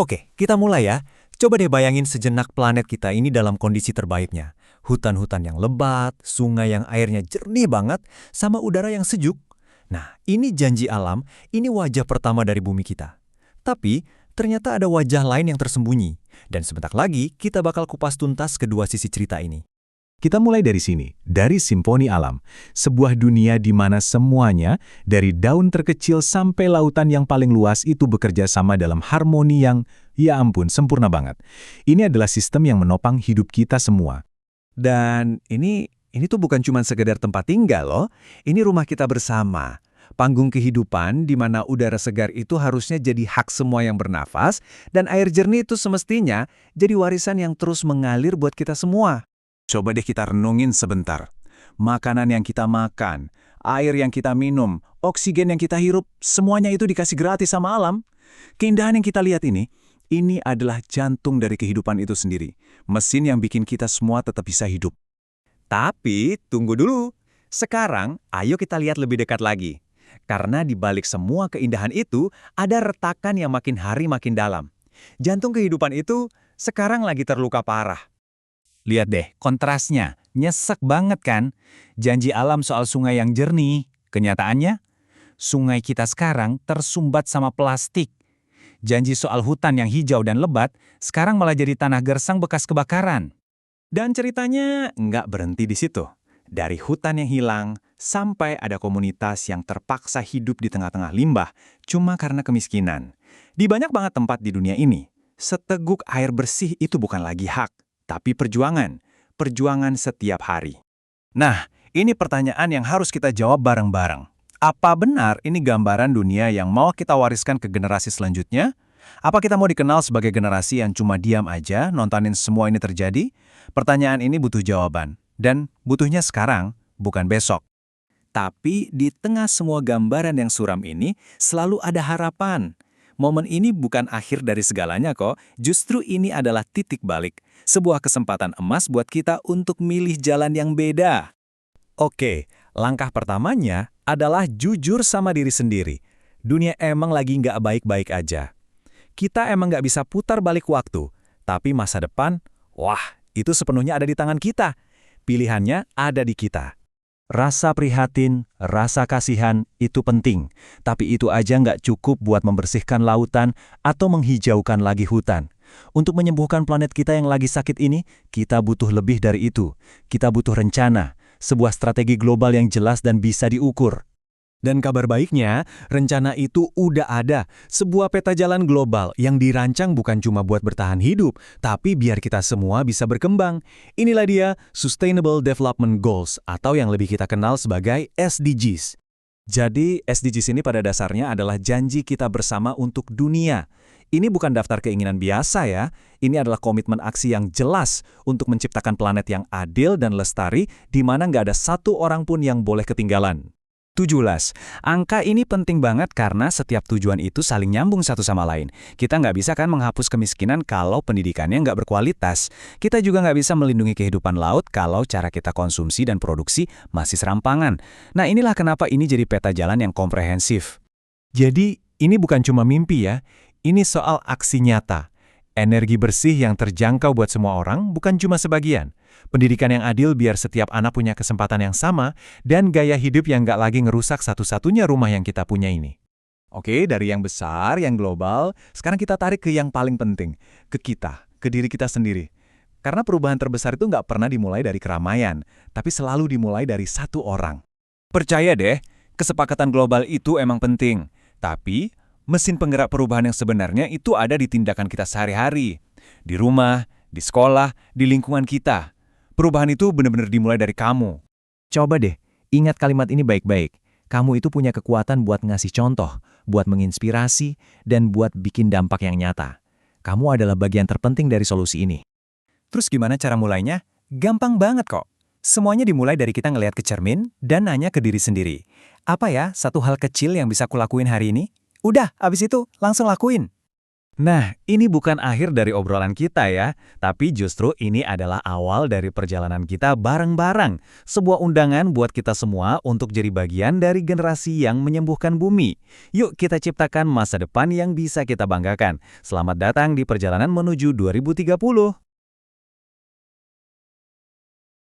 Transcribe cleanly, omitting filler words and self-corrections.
Oke, kita mulai ya. Coba deh bayangin sejenak planet kita ini dalam kondisi terbaiknya. Hutan-hutan yang lebat, sungai yang airnya jernih banget, sama udara yang sejuk. Nah, ini janji alam, ini wajah pertama dari bumi kita. Tapi, ternyata ada wajah lain yang tersembunyi. Dan sebentar lagi, kita bakal kupas tuntas kedua sisi cerita ini. Kita mulai dari sini, dari Simfoni Alam, sebuah dunia di mana semuanya, dari daun terkecil sampai lautan yang paling luas itu bekerja sama dalam harmoni yang, ya ampun, sempurna banget. Ini adalah sistem yang menopang hidup kita semua. Dan ini tuh bukan cuma sekedar tempat tinggal loh, ini rumah kita bersama. Panggung kehidupan di mana udara segar itu harusnya jadi hak semua yang bernafas, dan air jernih itu semestinya jadi warisan yang terus mengalir buat kita semua. Coba deh kita renungin sebentar. Makanan yang kita makan, air yang kita minum, oksigen yang kita hirup, semuanya itu dikasih gratis sama alam. Keindahan yang kita lihat ini adalah jantung dari kehidupan itu sendiri. Mesin yang bikin kita semua tetap bisa hidup. Tapi tunggu dulu, sekarang ayo kita lihat lebih dekat lagi. Karena di balik semua keindahan itu, ada retakan yang makin hari makin dalam. Jantung kehidupan itu sekarang lagi terluka parah. Lihat deh, kontrasnya. Nyesek banget kan? Janji alam soal sungai yang jernih. Kenyataannya, sungai kita sekarang tersumbat sama plastik. Janji soal hutan yang hijau dan lebat, sekarang malah jadi tanah gersang bekas kebakaran. Dan ceritanya nggak berhenti di situ. Dari hutan yang hilang, sampai ada komunitas yang terpaksa hidup di tengah-tengah limbah cuma karena kemiskinan. Di banyak banget tempat di dunia ini, seteguk air bersih itu bukan lagi hak, tapi perjuangan. Perjuangan setiap hari. Nah, ini pertanyaan yang harus kita jawab bareng-bareng. Apa benar ini gambaran dunia yang mau kita wariskan ke generasi selanjutnya? Apa kita mau dikenal sebagai generasi yang cuma diam aja nontonin semua ini terjadi? Pertanyaan ini butuh jawaban. Dan butuhnya sekarang, bukan besok. Tapi di tengah semua gambaran yang suram ini, selalu ada harapan. Momen ini bukan akhir dari segalanya kok, justru ini adalah titik balik. Sebuah kesempatan emas buat kita untuk milih jalan yang beda. Oke, langkah pertamanya adalah jujur sama diri sendiri. Dunia emang lagi nggak baik-baik aja. Kita emang nggak bisa putar balik waktu, tapi masa depan, wah, itu sepenuhnya ada di tangan kita. Pilihannya ada di kita. Rasa prihatin, rasa kasihan itu penting, tapi itu aja nggak cukup buat membersihkan lautan atau menghijaukan lagi hutan. Untuk menyembuhkan planet kita yang lagi sakit ini, kita butuh lebih dari itu. Kita butuh rencana, sebuah strategi global yang jelas dan bisa diukur. Dan kabar baiknya, rencana itu udah ada. Sebuah peta jalan global yang dirancang bukan cuma buat bertahan hidup, tapi biar kita semua bisa berkembang. Inilah dia Sustainable Development Goals, atau yang lebih kita kenal sebagai SDGs. Jadi, SDGs ini pada dasarnya adalah janji kita bersama untuk dunia. Ini bukan daftar keinginan biasa ya, ini adalah komitmen aksi yang jelas untuk menciptakan planet yang adil dan lestari di mana nggak ada satu orang pun yang boleh ketinggalan. 17. Angka ini penting banget karena setiap tujuan itu saling nyambung satu sama lain. Kita nggak bisa kan menghapus kemiskinan kalau pendidikannya nggak berkualitas. Kita juga nggak bisa melindungi kehidupan laut kalau cara kita konsumsi dan produksi masih serampangan. Nah inilah kenapa ini jadi peta jalan yang komprehensif. Jadi ini bukan cuma mimpi ya, ini soal aksi nyata. Energi bersih yang terjangkau buat semua orang bukan cuma sebagian. Pendidikan yang adil biar setiap anak punya kesempatan yang sama, dan gaya hidup yang nggak lagi ngerusak satu-satunya rumah yang kita punya ini. Oke, dari yang besar, yang global, sekarang kita tarik ke yang paling penting, ke kita, ke diri kita sendiri. Karena perubahan terbesar itu nggak pernah dimulai dari keramaian, tapi selalu dimulai dari satu orang. Percaya deh, kesepakatan global itu emang penting. Tapi, mesin penggerak perubahan yang sebenarnya itu ada di tindakan kita sehari-hari. Di rumah, di sekolah, di lingkungan kita. Perubahan itu benar-benar dimulai dari kamu. Coba deh, ingat kalimat ini baik-baik. Kamu itu punya kekuatan buat ngasih contoh, buat menginspirasi, dan buat bikin dampak yang nyata. Kamu adalah bagian terpenting dari solusi ini. Terus gimana cara mulainya? Gampang banget kok. Semuanya dimulai dari kita ngelihat ke cermin dan nanya ke diri sendiri. Apa ya satu hal kecil yang bisa kulakuin hari ini? Udah, abis itu langsung lakuin. Nah, ini bukan akhir dari obrolan kita ya, tapi justru ini adalah awal dari perjalanan kita bareng-bareng. Sebuah undangan buat kita semua untuk jadi bagian dari generasi yang menyembuhkan bumi. Yuk kita ciptakan masa depan yang bisa kita banggakan. Selamat datang di perjalanan menuju 2030.